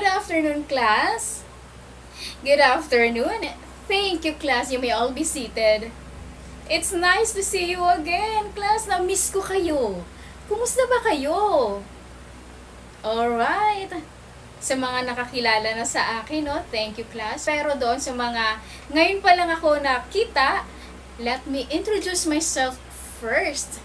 Good afternoon, class. Good afternoon. Thank you, class. You may all be seated. It's nice to see you again, class. Na-miss ko kayo. Kumusta ba kayo? Alright. Sa mga nakakilala na sa akin, no? Thank you, class. Pero doon sa mga ngayon pa lang ako nakita, let me introduce myself first.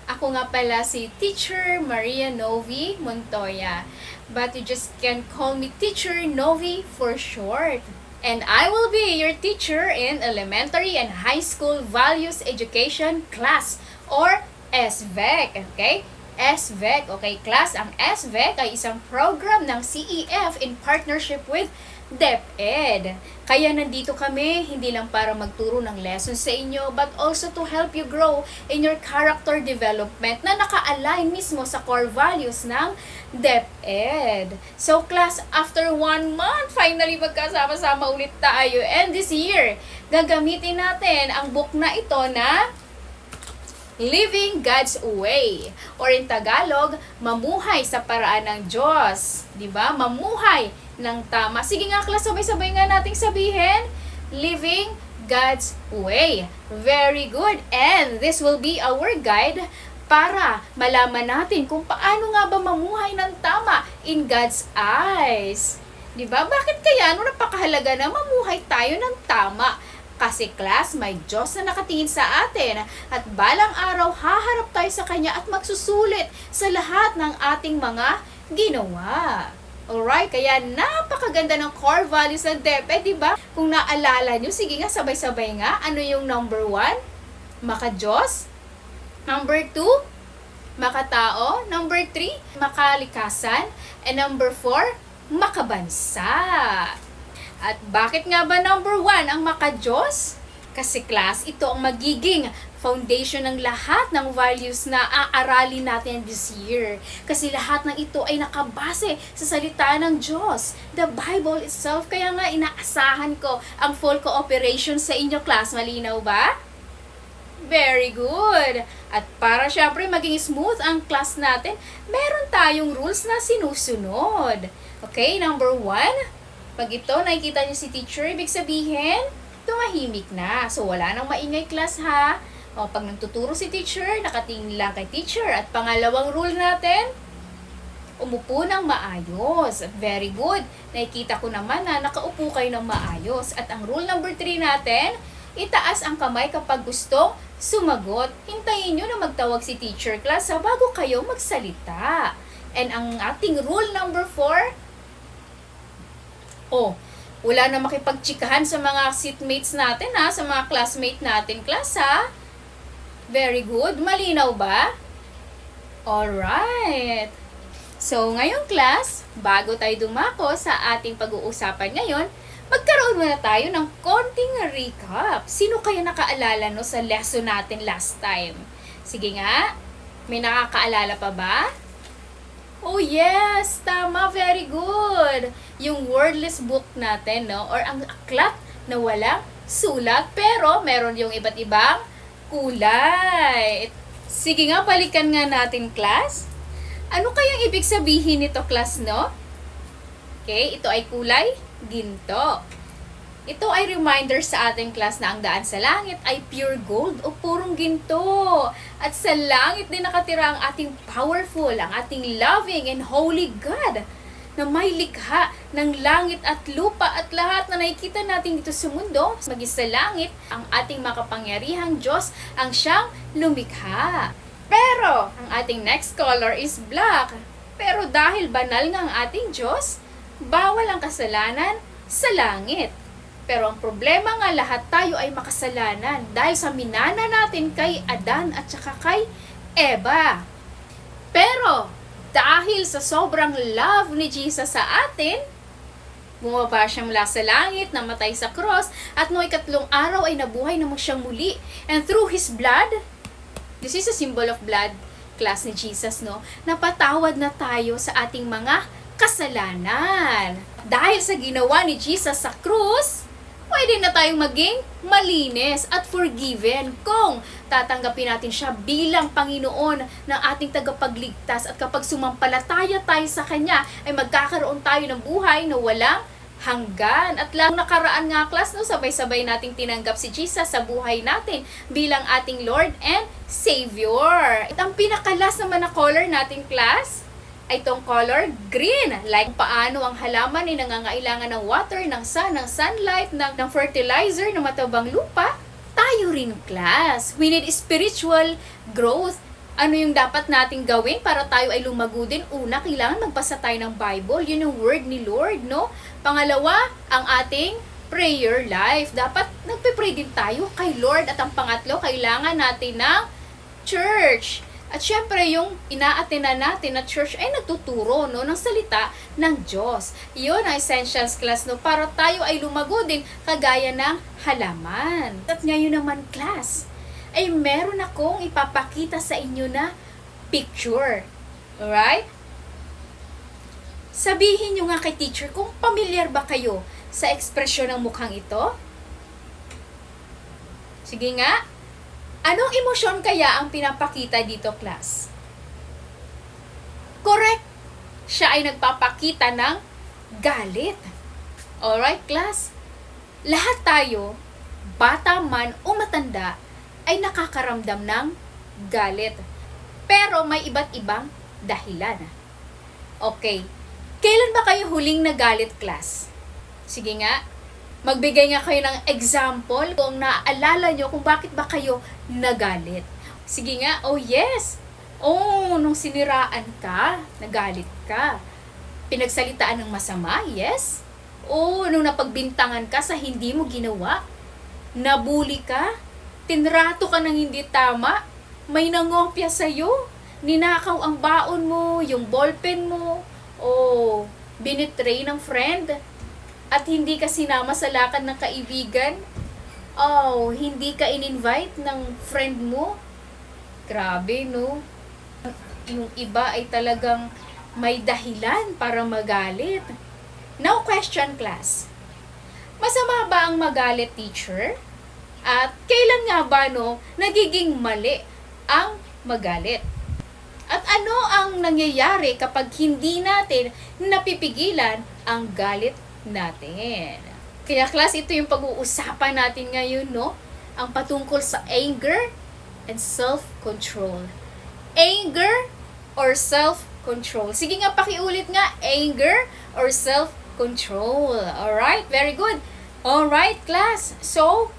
Ako nga pala si Teacher Maria Novi Montoya. But you just can call me Teacher Novi for short. And I will be your teacher in Elementary and High School Values Education Class or SVEC. Okay? SVEC. Okay, class. Ang SVEC ay isang program ng CEF in partnership with DepEd. Kaya nandito kami, hindi lang para magturo ng lessons sa inyo, but also to help you grow in your character development na naka-align mismo sa core values ng DepEd. So class, after 1 month, finally magkasama-sama ulit tayo. And this year, gagamitin natin ang book na ito na Living God's Way, or in Tagalog, mamuhay sa paraan ng Diyos. Diba? Mamuhay ng tama. Sige nga, class, sabay-sabay nga nating sabihin, Living God's Way. Very good. And this will be our guide para malaman natin kung paano nga ba mamuhay ng tama in God's eyes. Diba? Bakit kaya napakahalaga na mamuhay tayo ng tama? Kasi class, may Diyos na nakatingin sa atin at balang araw haharap tayo sa Kanya at magsusulit sa lahat ng ating mga ginawa. Alright, kaya napakaganda ng core values ng DepEd, diba? Kung naalala nyo, sige nga, sabay-sabay nga. Ano yung number 1? Maka-Diyos. Number 2? Makatao. Number 3? Makalikasan. And number 4? Makabansa. At bakit nga ba number 1 ang maka-Diyos? Kasi class, ito ang magiging foundation ng lahat ng values na aaralin natin this year. Kasi lahat ng ito ay nakabase sa salita ng Diyos, the Bible itself. Kaya nga inaasahan ko ang full cooperation sa inyo, class. Malinaw ba? Very good. At para syempre maging smooth ang class natin, meron tayong rules na sinusunod. Okay, number 1. Pag ito, nakikita niyo si teacher, ibig sabihin, tumahimik na. So, wala nang maingay class, ha? O, pag nagtuturo si teacher, nakatingin lang kay teacher. At pangalawang rule natin, umupo ng maayos. Very good. Nakikita ko naman na nakaupo kayo ng maayos. At ang rule number 3 natin, itaas ang kamay kapag gustong sumagot. Hintayin nyo na magtawag si teacher class bago kayo magsalita. And ang ating rule number 4, wala na makipagtsikahan sa mga seatmates natin, ha? Sa mga classmate natin, class, ha? Very good. Malinaw ba? Alright. So, ngayong class, bago tayo dumako sa ating pag-uusapan ngayon, magkaroon muna tayo ng konting recap. Sino kaya nakaalala no sa lesson natin last time? Sige nga, may nakakaalala pa ba? Oh yes, tama, very good. Yung wordless book natin, no? Or ang aklat na walang sulat, pero meron yung iba't ibang kulay. Sige nga, balikan nga natin, class. Ano kayang ibig sabihin nito, class, no? Okay, ito ay kulay ginto. Ito ay reminder sa ating class na ang daan sa langit ay pure gold o purong ginto. At sa langit din nakatira ang ating powerful, ang ating loving and holy God na may likha ng langit at lupa at lahat na nakikita natin dito sa mundo. Maging sa langit, ang ating makapangyarihang Diyos ang siyang lumikha. Pero, ang ating next color is black. Pero dahil banal nga ang ating Diyos, bawal ang kasalanan sa langit. Pero ang problema nga, lahat tayo ay makasalanan dahil sa minana natin kay Adan at saka kay Eva. Pero dahil sa sobrang love ni Jesus sa atin, bumaba siya mula sa langit, namatay sa cross, at noong 3 araw ay nabuhay naman siyang muli. And through His blood, this is a symbol of blood, class ni Jesus, no? Napatawad na tayo sa ating mga kasalanan. Dahil sa ginawa ni Jesus sa krus, pwede na tayong maging malinis at forgiven kung tatanggapin natin siya bilang Panginoon ng ating tagapagligtas. At kapag sumampalataya tayo sa Kanya, ay magkakaroon tayo ng buhay na walang hanggan. At lang nakaraan nga class, no, sabay-sabay nating tinanggap si Jesus sa buhay natin bilang ating Lord and Savior. At ang pinakalas naman na color natin class ay itong color green. Like paano ang halaman ay nangangailangan ng water, ng sun, ng sunlight, ng fertilizer, ng matabang lupa. Tayo rin class. We need spiritual growth. Ano yung dapat nating gawin para tayo ay lumago din? Una, kailangan magbasa tayo ng Bible. Yun yung word ni Lord, no? Pangalawa, ang ating prayer life. Dapat nagpe-pray din tayo kay Lord. At ang pangatlo, kailangan natin ng church. At syempre, yung ina-attenda natin na church ay nagtuturo, no, ng salita ng Diyos. Yun ang essentials class, no, para tayo ay lumago din kagaya ng halaman. At ngayon naman class, ay meron akong ipapakita sa inyo na picture. Alright? Sabihin nyo nga kay teacher kung pamilyar ba kayo sa ekspresyon ng mukhang ito? Sige nga. Anong emosyon kaya ang pinapakita dito, class? Correct. Siya ay nagpapakita ng galit. Alright, class? Lahat tayo, bata man o matanda, ay nakakaramdam ng galit. Pero may iba't ibang dahilan. Okay. Kailan ba kayo huling nagalit, class? Sige nga. Magbigay nga kayo ng example kung naaalala nyo kung bakit ba kayo nagalit. Sige nga. Oh, yes. Oh, nung siniraan ka, nagalit ka. Pinagsalitaan ng masama, yes. Oh, nung napagbintangan ka sa hindi mo ginawa. Nabuli ka. Tinrato ka ng hindi tama, may nangopya sa'yo, ninakaw ang baon mo, yung ballpen mo, o binitray ng friend, at hindi ka sinama sa lakad ng kaibigan, oh, hindi ka in-invite ng friend mo. Grabe, no? Yung iba ay talagang may dahilan para magalit. Now, question class. Masama ba ang magalit, teacher? At kailan nga ba, no, nagiging mali ang magalit? At ano ang nangyayari kapag hindi natin napipigilan ang galit natin? Kaya class, ito yung pag-uusapan natin ngayon, no? Ang patungkol sa anger and self-control. Anger or self-control. Sige nga, pakiulit nga. Anger or self-control. Alright? Very good. Alright, class. So,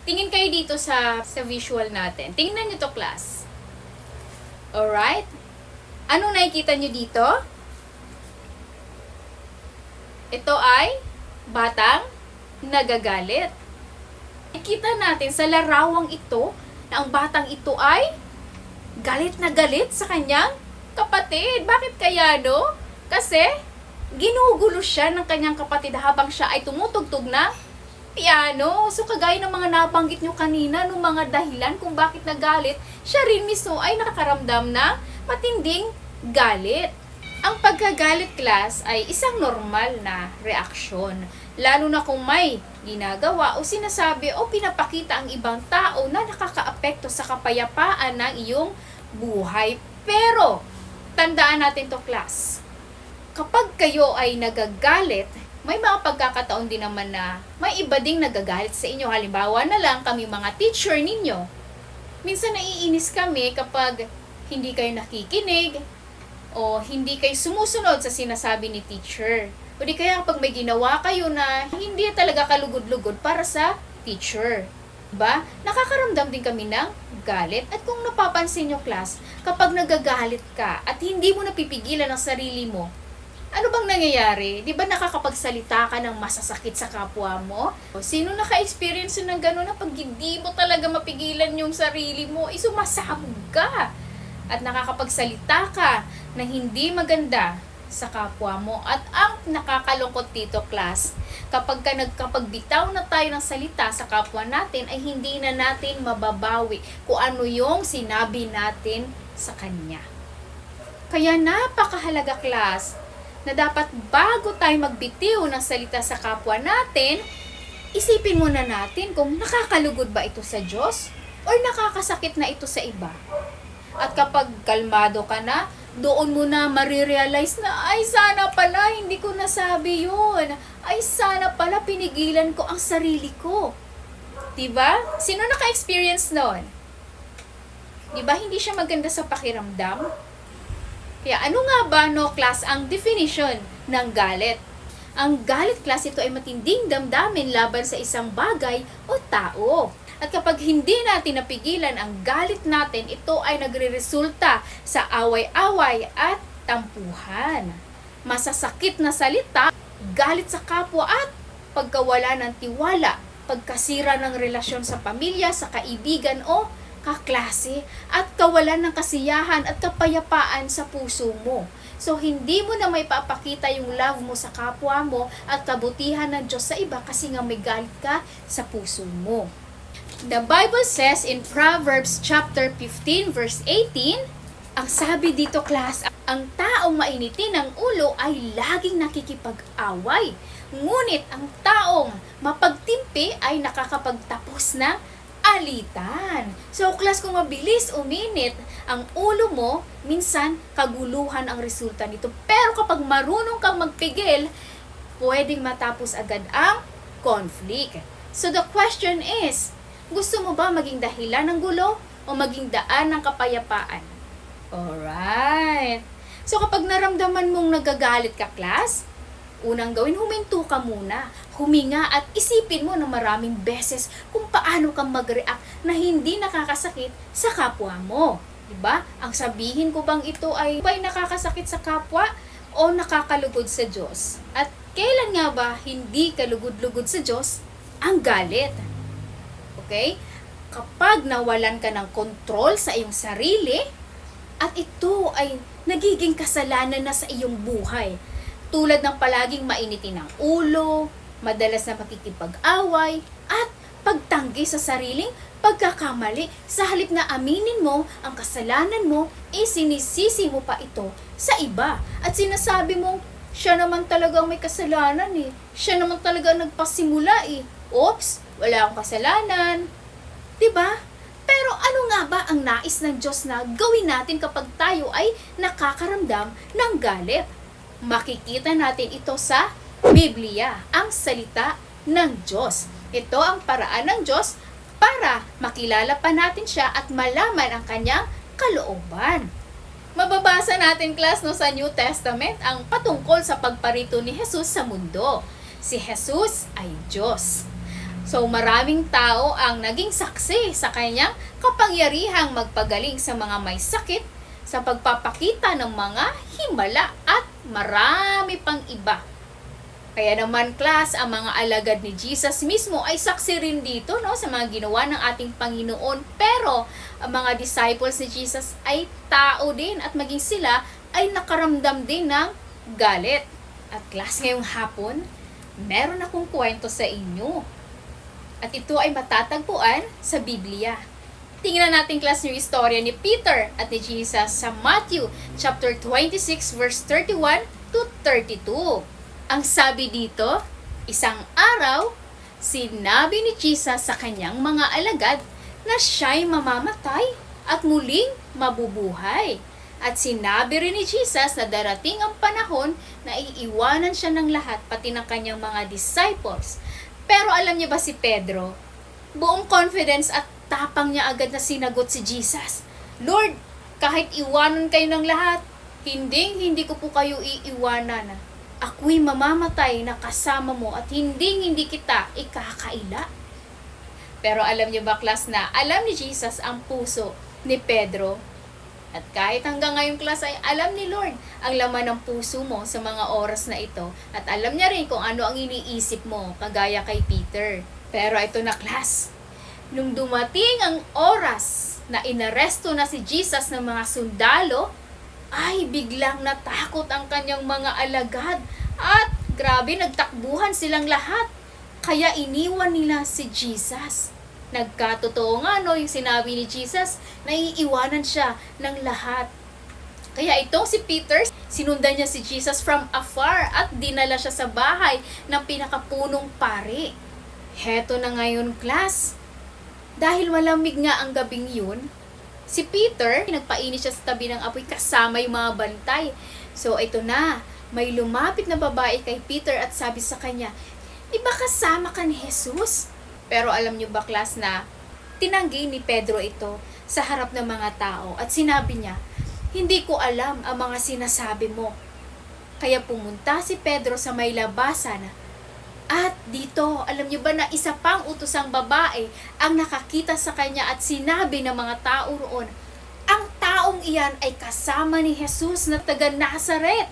tingin kayo dito sa visual natin. Tingnan nyo to, class. Alright? Anong nakikita nyo dito? Ito ay batang nagagalit. Nakikita natin sa larawang ito na ang batang ito ay galit na galit sa kanyang kapatid. Bakit kaya, no? Kasi ginugulo siya ng kanyang kapatid habang siya ay tumutugtog ng piano. So, kagaya ng mga nabanggit nyo kanina, ng mga dahilan kung bakit nagalit, siya rin mismo ay nakakaramdam ng matinding galit. Ang pagkagalit, class, ay isang normal na reaksyon. Lalo na kung may ginagawa o sinasabi o pinapakita ang ibang tao na nakakaapekto sa kapayapaan ng iyong buhay. Pero, tandaan natin to, class. Kapag kayo ay nagagalit, may mga pagkakataon din naman na may iba ding nagagalit sa inyo. Halimbawa na lang kami mga teacher ninyo. Minsan naiinis kami kapag hindi kayo nakikinig o hindi kayo sumusunod sa sinasabi ni teacher. O di kaya kapag may ginawa kayo na hindi talaga kalugod-lugod para sa teacher. Diba? Nakakaramdam din kami ng galit. At kung napapansin nyo, class, kapag nagagalit ka at hindi mo napipigilan ang sarili mo, ano bang nangyayari? Di ba nakakapagsalita ka ng masasakit sa kapwa mo? Sino naka-experience ng gano'n na pag hindi mo talaga mapigilan yung sarili mo, sumasabog ka. At nakakapagsalita ka na hindi maganda sa kapwa mo. At ang nakakalungkot dito, class, kapag nagkapagbitaw na tayo ng salita sa kapwa natin, ay hindi na natin mababawi kung ano yung sinabi natin sa kanya. Kaya napakahalaga, class, na dapat bago tayo magbitiw ng salita sa kapwa natin, isipin muna natin kung nakakalugod ba ito sa Diyos or nakakasakit na ito sa iba. At kapag kalmado ka na, doon mo na marirealize na, ay sana pala hindi ko nasabi yun. Ay sana pala pinigilan ko ang sarili ko. Diba? Sino naka-experience noon? Diba hindi siya maganda sa pakiramdam? Kaya ano nga ba, no, class, ang definition ng galit? Ang galit, class, ito ay matinding damdamin laban sa isang bagay o tao. At kapag hindi natin napigilan ang galit natin, ito ay nagreresulta sa away-away at tampuhan. Masasakit na salita, galit sa kapwa at pagkawala ng tiwala, pagkasira ng relasyon sa pamilya, sa kaibigan o kaklase, at kawalan ng kasiyahan at kapayapaan sa puso mo. So, hindi mo na may papakita yung love mo sa kapwa mo at kabutihan ng Diyos sa iba kasi nga may galit ka sa puso mo. The Bible says in Proverbs chapter 15 verse 18, ang sabi dito, class, ang taong mainitin ng ulo ay laging nakikipag-away. Ngunit ang taong mapagtimpi ay nakakapagtapos ng alitan. So, class, kung mabilis uminit ang ulo mo, minsan kaguluhan ang resulta nito. Pero kapag marunong kang magpigil, pwedeng matapos agad ang conflict. So, the question is, gusto mo ba maging dahilan ng gulo o maging daan ng kapayapaan? Alright. So, kapag naramdaman mong nagagalit ka, class, unang gawin, huminto ka muna. Huminga at isipin mo na maraming beses kung paano kang mag-react na hindi nakakasakit sa kapwa mo. Diba? Ang sabihin ko bang ito ay nakakasakit sa kapwa o nakakalugod sa Diyos? At kailan nga ba hindi kalugod-lugod sa Diyos ang galit? Okay? Kapag nawalan ka ng kontrol sa iyong sarili at ito ay nagiging kasalanan na sa iyong buhay. Tulad ng palaging mainitin ang ulo, madalas na makikipag-away, at pagtanggi sa sariling pagkakamali. Sa halip na aminin mo ang kasalanan mo, sinisisi mo pa ito sa iba. At sinasabi mo, siya naman talagang may kasalanan eh. Siya naman talaga nagpasimula eh. Oops, wala akong kasalanan. Diba? Pero ano nga ba ang nais ng Diyos na gawin natin kapag tayo ay nakakaramdam ng galit? Makikita natin ito sa Biblia, ang salita ng Diyos. Ito ang paraan ng Diyos para makilala pa natin siya at malaman ang kanyang kalooban. Mababasa natin, class, no, sa New Testament ang patungkol sa pagparito ni Jesus sa mundo. Si Jesus ay Diyos. So, maraming tao ang naging saksi sa kanyang kapangyarihang magpagaling sa mga may sakit, sa pagpapakita ng mga himala at marami pang iba. Kaya naman, class, ang mga alagad ni Jesus mismo ay saksi rin dito, no, sa mga ginawa ng ating Panginoon. Pero ang mga disciples ni Jesus ay tao din at maging sila ay nakaramdam din ng galit. At class, ngayong hapon, meron akong kwento sa inyo. At ito ay matatagpuan sa Biblia. Tingnan natin, class, yung istorya ni Peter at ni Jesus sa Matthew chapter 26 verse 31 to 32. Ang sabi dito, isang araw, sinabi ni Jesus sa kanyang mga alagad na siya'y mamamatay at muling mabubuhay. At sinabi rin ni Jesus na darating ang panahon na iiwanan siya ng lahat, pati ng kanyang mga disciples. Pero alam niyo ba si Pedro? Buong confidence at tapang niya agad na sinagot si Jesus, Lord, kahit iwanan kayo ng lahat, hindi ko po kayo iiwanan. Ako'y mamamatay na kasama mo at hindi kita ikakaila. Pero alam niyo ba, class, na alam ni Jesus ang puso ni Pedro? At kahit hanggang ngayon, class, ay alam ni Lord ang laman ng puso mo sa mga oras na ito. At alam niya rin kung ano ang iniisip mo, kagaya kay Peter. Pero ito na, class, nung dumating ang oras na inaresto na si Jesus ng mga sundalo, ay biglang natakot ang kanyang mga alagad at grabe, nagtakbuhan silang lahat. Kaya iniwan nila si Jesus. Nagkatotoo nga, no, yung sinabi ni Jesus na iiwanan siya ng lahat. Kaya itong si Peter, sinundan niya si Jesus from afar at dinala siya sa bahay ng pinakapunong pari. Heto na ngayon, class. Dahil malamig nga ang gabing yun, si Peter, nagpainit siya sa tabi ng apoy kasama yung mga bantay. So, ito na. May lumapit na babae kay Peter at sabi sa kanya, "Di ba kasama ka ni Jesus?" Pero alam niyo ba, class, na tinanggi ni Pedro ito sa harap ng mga tao at sinabi niya, "Hindi ko alam ang mga sinasabi mo." Kaya pumunta si Pedro sa may labasan. At dito, alam niyo ba na isa pang utosang babae ang nakakita sa kanya at sinabi ng mga tao roon, "Ang taong iyan ay kasama ni Jesus na taga Nazaret."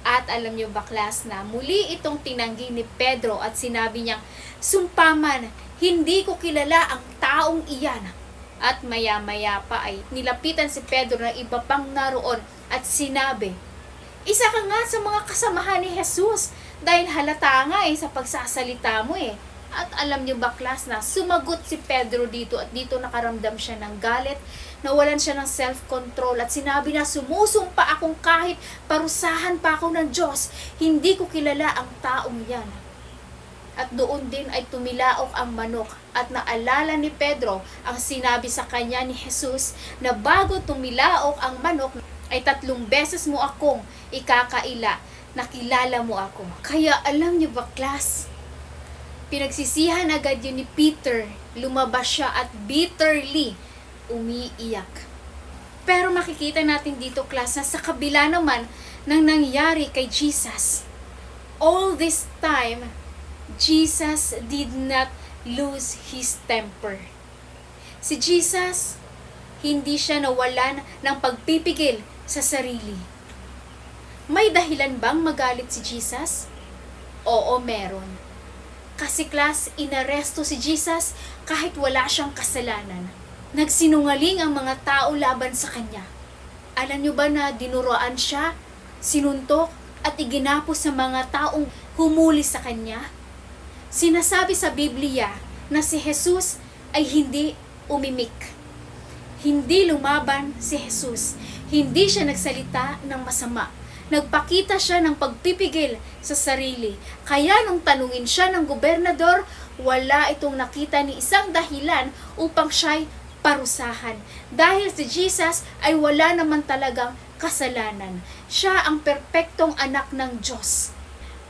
At alam niyo ba, class, na muli itong tinanggi ni Pedro at sinabi niyang, "Sumpaman, hindi ko kilala ang taong iyan." At maya-maya pa ay nilapitan si Pedro ng iba pang naroon at sinabi, "Isa ka nga sa mga kasamahan ni Jesus dahil halata nga sa pagsasalita mo eh." At alam niyo ba, class, na sumagot si Pedro dito at dito nakaramdam siya ng galit, nawalan siya ng self-control at sinabi na, "Sumusumpa akong kahit parusahan pa ako ng Diyos, hindi ko kilala ang taong yan." At doon din ay tumilaok ang manok at naalala ni Pedro ang sinabi sa kanya ni Jesus na bago tumilaok ang manok ay 3 beses mo akong ikakaila, nakilala mo ako. Kaya alam niyo ba, class, pinagsisihan agad yun ni Peter, lumabas siya at bitterly umiiyak. Pero makikita natin dito, class, na sa kabila naman ng nangyari kay Jesus, all this time, Jesus did not lose his temper. Si Jesus, hindi siya nawalan ng pagpipigil sa sarili. May dahilan bang magalit si Jesus? Oo, meron. Kasi, class, inaresto si Jesus kahit wala siyang kasalanan. Nagsinungaling ang mga tao laban sa kanya. Alam niyo ba na dinuroan siya, sinuntok, at iginapos sa mga taong humuli sa kanya? Sinasabi sa Biblia na si Jesus ay hindi umimik. Hindi lumaban si Jesus. Hindi siya nagsalita ng masama. Nagpakita siya ng pagpipigil sa sarili. Kaya nung tanungin siya ng gobernador, wala itong nakita ni isang dahilan upang siya'y parusahan. Dahil si Jesus ay wala naman talagang kasalanan. Siya ang perpektong anak ng Diyos.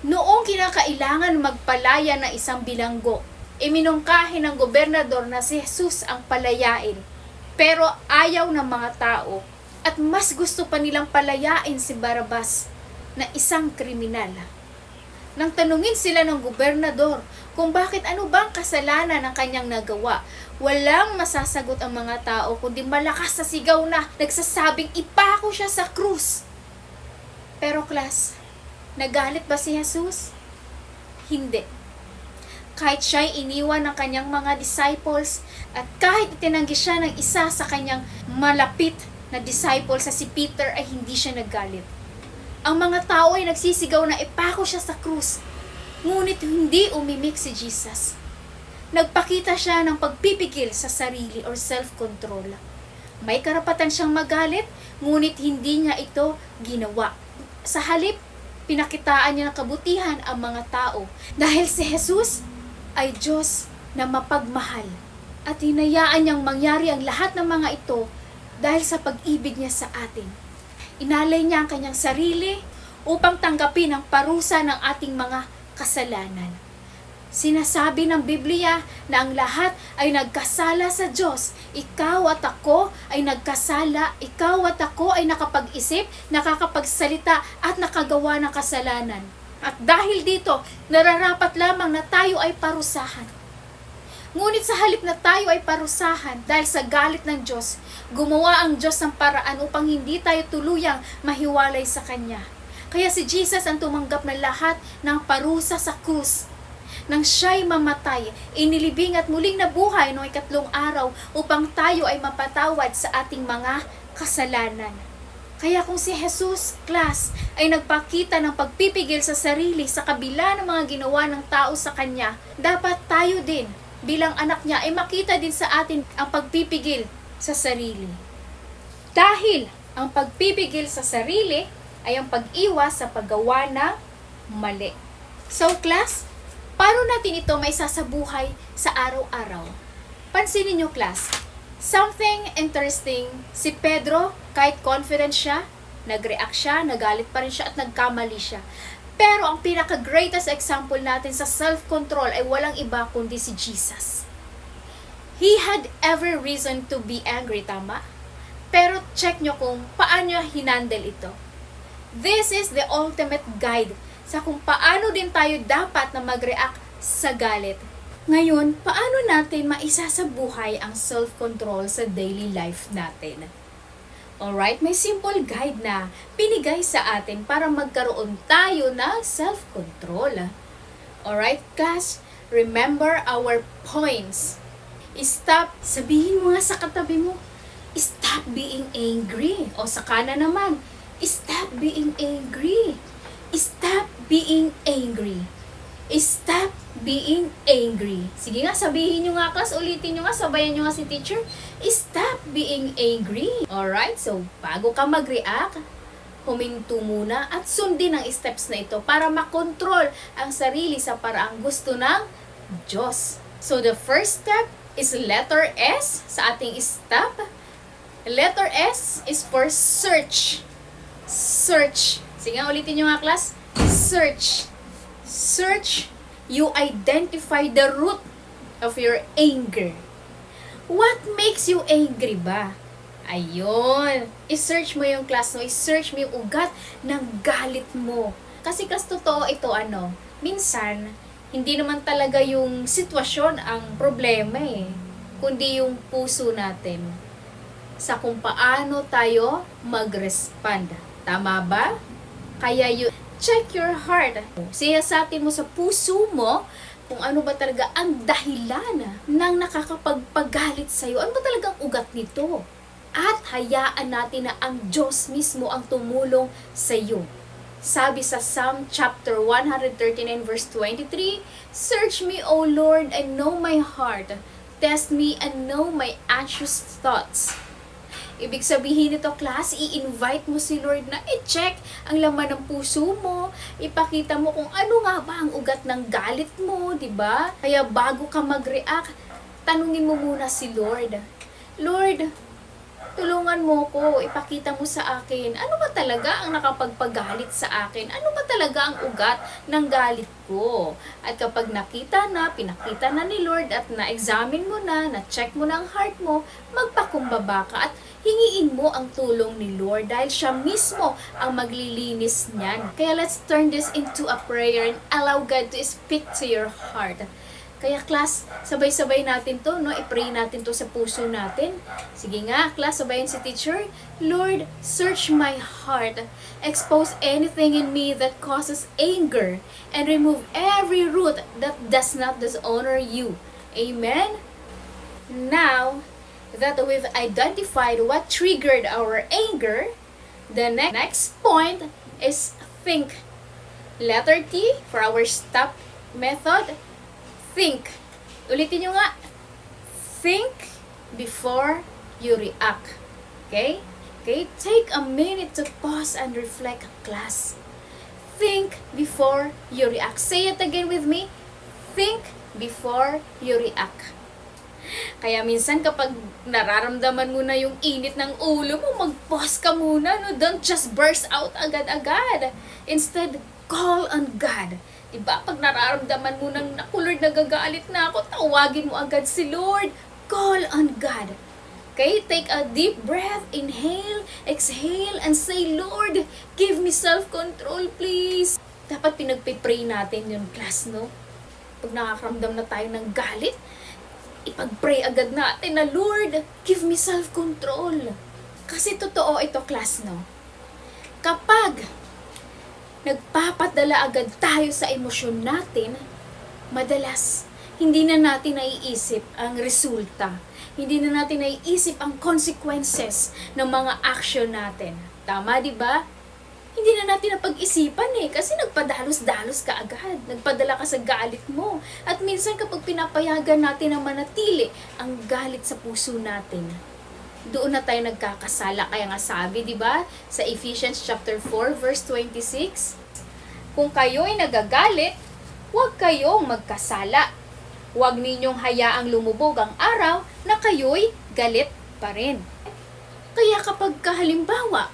Noong kinakailangan magpalaya ng isang bilanggo, iminungkahi ng gobernador na si Jesus ang palayain. Pero ayaw ng mga tao at mas gusto pa nilang palayain si Barabas na isang kriminal. Nang tanungin sila ng gobernador kung bakit ano bang kasalanan ng kanyang nagawa, walang masasagot ang mga tao kundi malakas na sigaw na nagsasabing ipako siya sa krus. Pero, class, nagalit ba si Jesus? Hindi. Kahit siya'y iniwan ng kanyang mga disciples at kahit itinanggi siya ng isa sa kanyang malapit na disciple sa si Peter ay hindi siya naggalit. Ang mga tao ay nagsisigaw na ipako siya sa krus. Ngunit hindi umimik si Jesus. Nagpakita siya ng pagpipigil sa sarili or self-control. May karapatan siyang magalit, ngunit hindi niya ito ginawa. Sa halip, pinakitaan niya ng kabutihan ang mga tao dahil si Jesus ay Diyos na mapagmahal at hinayaan niyang mangyari ang lahat ng mga ito dahil sa pag-ibig niya sa atin. Inalay niya ang kanyang sarili upang tanggapin ang parusa ng ating mga kasalanan. Sinasabi ng Biblia na ang lahat ay nagkasala sa Diyos. Ikaw at ako ay nagkasala. Ikaw at ako ay nakapag-isip, nakakapagsalita at nakagawa ng kasalanan. At dahil dito, nararapat lamang na tayo ay parusahan. Ngunit sa halip na tayo ay parusahan dahil sa galit ng Diyos, gumawa ang Diyos ng paraan upang hindi tayo tuluyang mahiwalay sa Kanya. Kaya si Jesus ang tumanggap ng lahat ng parusa sa krus. Nang siya'y mamatay, inilibing at muling nabuhay noong 3 araw upang tayo ay mapatawad sa ating mga kasalanan. Kaya kung si Jesus, class, ay nagpakita ng pagpipigil sa sarili sa kabila ng mga ginawa ng tao sa Kanya, dapat tayo din, bilang anak niya, ay makita din sa atin ang pagpipigil sa sarili. Dahil ang pagpipigil sa sarili ay ang pag-iwas sa paggawa ng mali. So, class, Paano natin ito may sasabuhay sa araw-araw? Pansinin nyo, class. Something interesting, si Pedro, kahit confident siya, nag-react siya, nagalit pa rin siya at nagkamali siya. Pero ang pinaka-greatest example natin sa self-control ay walang iba kundi si Jesus. He had every reason to be angry, tama? Pero check nyo kung paano niya hinandle ito. This is the ultimate guide sa kung paano din tayo dapat na mag-react sa galit. Ngayon, paano natin maisasabuhay ang self-control sa daily life natin? Alright, may simple guide na binigay sa atin para magkaroon tayo ng self-control. Alright, class, remember our points. Stop, sabihin mo nga sa katabi mo, stop being angry. O sa kanan naman, stop being angry. Stop being angry. Stop being angry. Sige nga, sabihin nyo nga, class. Ulitin nyo nga, sabayan nyo nga si teacher. Stop being angry. Alright, so bago ka mag-react, huminto muna at sundin ang steps na ito para makontrol ang sarili sa paraang gusto ng Diyos. So the first step is letter S sa ating stop. Letter S is for search. Search. Sige nga, ulitin nyo nga, class. Search. Search. You identify the root of your anger. What makes you angry ba? Ayun. I-search mo yung class mo. I-search mo yung ugat ng galit mo. Kasi class, totoo ito, minsan, hindi naman talaga yung sitwasyon ang problema kundi yung puso natin sa kung paano tayo mag-respond. Tama ba? Kaya check your heart. Siyasatin mo sa puso mo kung ano ba talaga ang dahilan ng nakakapagpagalit sa'yo. Ano ba talagang ugat nito? At hayaan natin na ang Diyos mismo ang tumulong sa'yo. Sabi sa Psalm chapter 139 verse 23, Search me, O Lord, and know my heart. Test me and know my anxious thoughts. Ibig sabihin nito, class, i-invite mo si Lord na i-check ang laman ng puso mo, ipakita mo kung ano nga ba ang ugat ng galit mo, di ba? Kaya bago ka mag-react, tanungin mo muna si Lord. Lord, tulungan mo ko, ipakita mo sa akin, ano ba talaga ang nakapagpagalit sa akin? Ano ba talaga ang ugat ng galit ko? At kapag nakita na, pinakita na ni Lord at na-examine mo na check mo na ang heart mo, magpakumbaba ka at hingiin mo ang tulong ni Lord dahil siya mismo ang maglilinis niyan. Kaya let's turn this into a prayer and allow God to speak to your heart. Kaya class, sabay-sabay natin to, i-pray natin to sa puso natin. Sige nga, class, sabayan si teacher. Lord, search my heart. Expose anything in me that causes anger and remove every root that does not dishonor you. Amen? Now, that we've identified what triggered our anger, the next point is think. Letter T for our stop method. Think. Ulitin nyo nga. Think before you react. Okay? Okay? Take a minute to pause and reflect, class. Think before you react. Say it again with me. Think before you react. Kaya minsan kapag nararamdaman mo na yung init ng ulo mo, mag-pause ka muna, Don't just burst out agad-agad. Instead, call on God. Diba? Pag nararamdaman mo ng Lord, nagagalit na ako, tawagin mo agad si Lord. Call on God. Okay? Take a deep breath. Inhale, exhale, and say, Lord, give me self-control, please. Dapat pinagpipray natin yung class, Pag nakakaramdam na tayo ng galit, ipag-pray agad natin na, Lord, give me self-control. Kasi totoo ito, class, Kapag nagpapadala agad tayo sa emosyon natin, madalas, hindi na natin naiisip ang resulta. Hindi na natin naiisip ang consequences ng mga action natin. Tama, di ba? Hindi na natin napag-isipan kasi nagpadalos-dalos ka agad. Nagpadala ka sa galit mo. At minsan kapag pinapayagan natin na manatili ang galit sa puso natin, doon na tayo nagkakasala. Kaya nga sabi, di ba, sa Ephesians chapter 4 verse 26, kung kayo'y nagagalit, huwag kayong magkasala. Huwag ninyong hayaang lumubog ang araw na kayo'y galit pa rin. Kaya kapag halimbawa,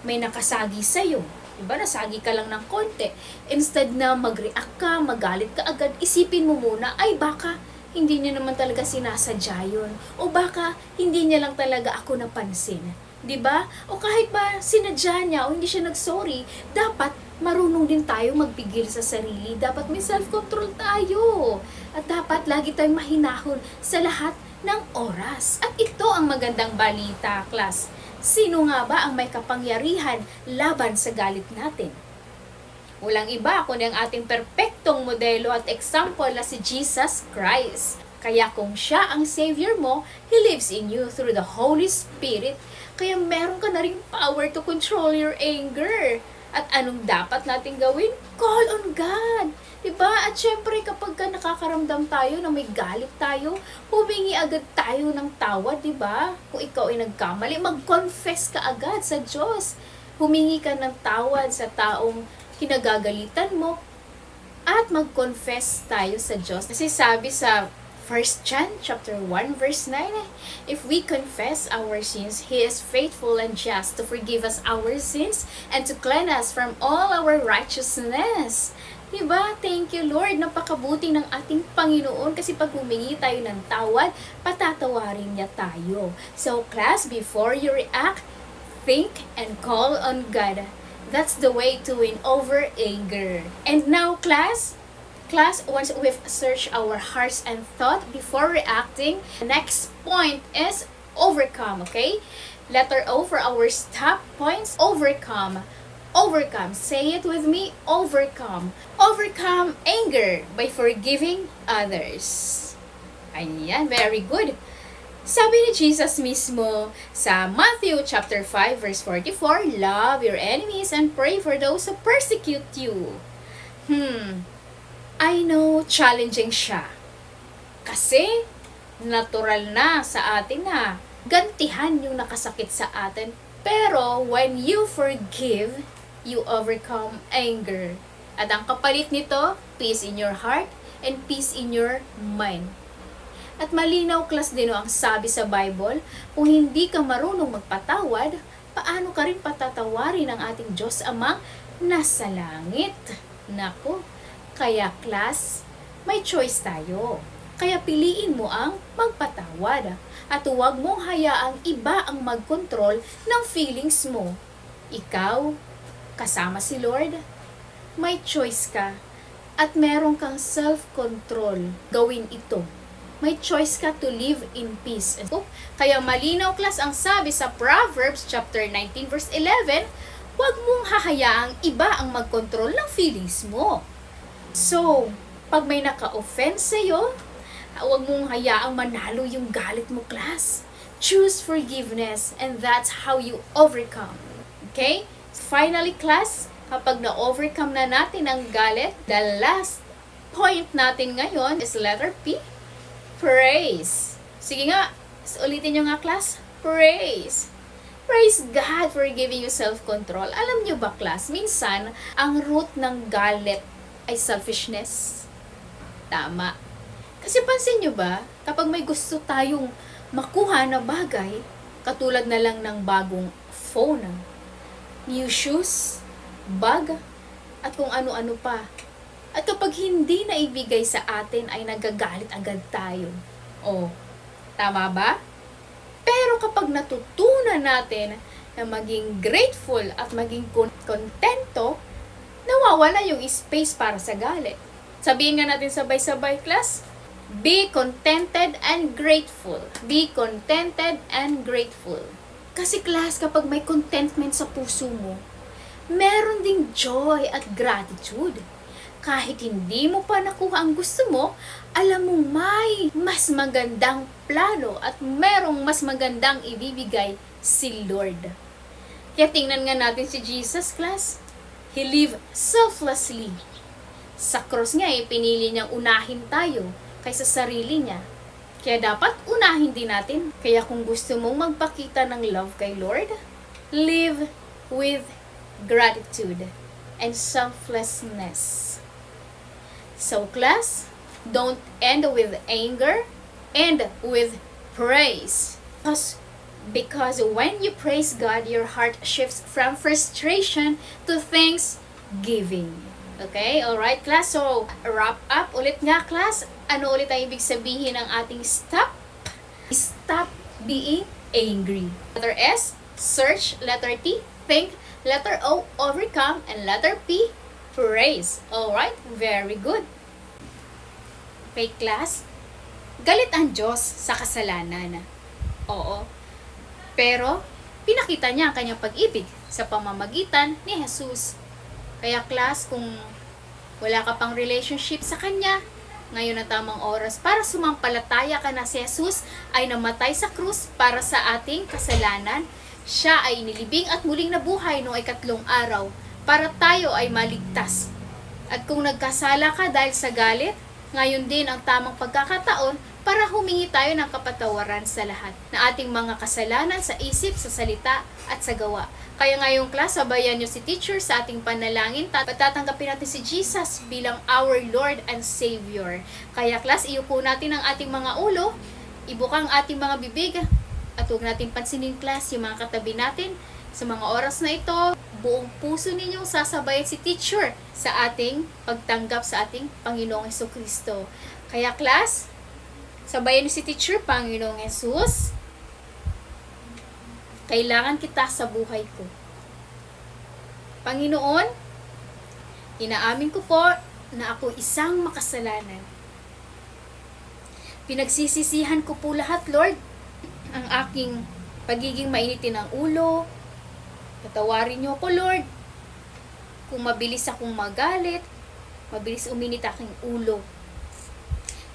may nakasagi sa'yo, diba, nasagi ka lang ng konti, instead na mag-react ka, magalit ka agad, isipin mo muna, ay baka hindi niya naman talaga sinasadya yun. O baka hindi niya lang talaga ako napansin. Diba? O kahit ba sinadya niya o hindi siya nag-sorry, dapat marunong din tayo magpigil sa sarili. Dapat may self-control tayo. At dapat lagi tayong mahinahon sa lahat ng oras. At ito ang magandang balita, class. Sino nga ba ang may kapangyarihan laban sa galit natin? Walang iba kundi ang ating perpektong modelo at example na si Jesus Christ. Kaya kung siya ang Savior mo, He lives in you through the Holy Spirit. Kaya meron ka na ring power to control your anger. At anong dapat natin gawin? Call on God. Diba? At syempre kapag nakakaramdam tayo na may galit tayo, humingi agad tayo ng tawad, diba? Kung ikaw ay nagkamali, mag-confess ka agad sa Diyos. Humingi ka ng tawad sa taong kinagagalitan mo at mag-confess tayo sa Diyos. Kasi sabi sa 1 John chapter 1 verse 9, if we confess our sins, He is faithful and just to forgive us our sins and to cleanse us from all our righteousness. Diba? Thank you, Lord. Napakabuti ng ating Panginoon kasi pag humingi tayo ng tawad, patatawarin niya tayo. So, class, before you react, think and call on God. That's the way to win over anger. And now, class, once we've searched our hearts and thought before reacting, the next point is overcome, okay? Letter O for our stop points, overcome. Overcome. Say it with me. Overcome. Overcome anger by forgiving others. Ayan, very good. Sabi ni Jesus mismo sa Matthew chapter 5 verse 44, love your enemies and pray for those who persecute you. I know challenging siya. Kasi natural na sa atin na gantihan yung nakasakit sa atin. Pero when you forgive, you overcome anger. At ang kapalit nito, peace in your heart and peace in your mind. At malinaw, class, din ang sabi sa Bible, kung hindi ka marunong magpatawad, paano ka rin patatawarin ng ating Diyos Amang nasa langit? Nako, kaya class, may choice tayo. Kaya piliin mo ang magpatawad. At huwag mong hayaang iba ang magkontrol ng feelings mo. Ikaw, kasama si Lord, may choice ka. At meron kang self-control. Gawin ito. May choice ka to live in peace. Kaya malinaw, class, ang sabi sa Proverbs chapter 19 verse 11, huwag mong hahayaang iba ang magkontrol ng feelings mo. So, pag may naka-offense sa'yo, huwag mong hayaang manalo yung galit mo, class. Choose forgiveness and that's how you overcome. Okay? Finally, class, kapag na-overcome na natin ang galit, the last point natin ngayon is letter P. Praise. Sige nga, ulitin nyo nga, class. Praise. Praise God for giving you self-control. Alam nyo ba, class, minsan, ang root ng galit ay selfishness. Tama. Kasi pansin nyo ba, kapag may gusto tayong makuha na bagay, katulad na lang ng bagong phone, new shoes, bag, at kung ano-ano pa. At kapag hindi na ibigay sa atin ay nagagalit agad tayo. O, tama ba? Pero kapag natutunan natin na maging grateful at maging kontento, nawawala yung space para sa galit. Sabihin nga natin sabay-sabay, class. Be contented and grateful. Be contented and grateful. Kasi class, kapag may contentment sa puso mo, meron ding joy at gratitude. Kahit hindi mo pa nakuha ang gusto mo, alam mo may mas magandang plano at merong mas magandang ibibigay si Lord. Kaya tingnan nga natin si Jesus, class. He lived selflessly. Sa cross nga, pinili niyang unahin tayo kaysa sarili niya. Kaya dapat unahin din natin. Kaya kung gusto mong magpakita ng love kay Lord, live with gratitude and selflessness. So class, don't end with anger, end with praise. Because when you praise God, your heart shifts from frustration to thanksgiving. Okay? Alright, class. So, wrap up ulit nga, class. Ano ulit ang ibig sabihin ng ating stop? Stop being angry. Letter S, search. Letter T, think. Letter O, overcome. And letter P, praise. Alright? Very good. Okay, class. Galit ang Diyos sa kasalanan. Oo. Pero, pinakita niya ang kanyang pag-ibig sa pamamagitan ni Jesus. Kaya class, kung wala ka pang relationship sa Kanya, ngayon ang tamang oras para sumampalataya ka na si Jesus ay namatay sa krus para sa ating kasalanan. Siya ay inilibing at muling nabuhay noong 3 araw para tayo ay maligtas. At kung nagkasala ka dahil sa galit, ngayon din ang tamang pagkakataon para humingi tayo ng kapatawaran sa lahat na ating mga kasalanan sa isip, sa salita, at sa gawa. Kaya ngayong class, sabayan nyo si teacher sa ating panalangin. Tatanggapin natin si Jesus bilang our Lord and Savior. Kaya class, iupo natin ang ating mga ulo, ibukang ating mga bibig, at huwag natin pansinin class yung mga katabi natin. Sa mga oras na ito, buong puso ninyong sasabayan si teacher sa ating pagtanggap sa ating Panginoong Hesukristo. Kaya class, sabayan niyo si teacher, Panginoong Jesus, kailangan kita sa buhay ko. Panginoon, inaamin ko po na ako isang makasalanan. Pinagsisisihan ko po lahat, Lord, ang aking pagiging mainitin ng ulo. Patawarin niyo ako, Lord, kung mabilis akong magalit, mabilis uminit aking ulo.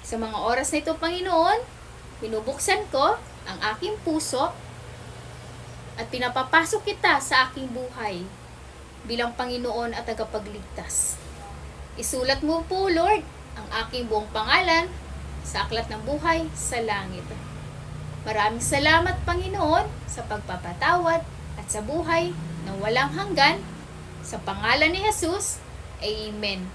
Sa mga oras na ito, Panginoon, binubuksan ko ang aking puso at pinapapasok kita sa aking buhay bilang Panginoon at tagapagligtas. Isulat mo po, Lord, ang aking buong pangalan sa aklat ng buhay sa langit. Maraming salamat, Panginoon, sa pagpapatawad at sa buhay na walang hanggan. Sa pangalan ni Jesus, Amen.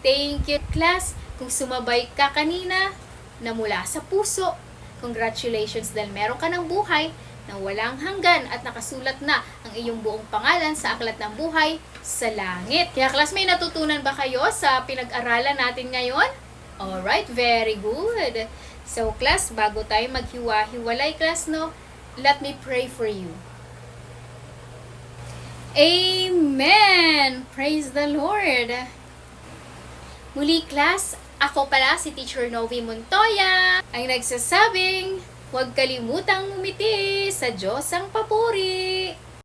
Thank you, class. Kung sumabay ka kanina na mula sa puso, congratulations dahil meron ka ng buhay na walang hanggan at nakasulat na ang iyong buong pangalan sa aklat ng buhay sa langit. Kaya class, may natutunan ba kayo sa pinag-aralan natin ngayon? Alright, very good. So class, bago tayo maghiwa-hiwalay class, no, let me pray for you. Amen! Praise the Lord! Muli class, ako pala si Teacher Novi Montoya, ang nagsasabing, huwag kalimutang umiti, sa Diyos ang papuri!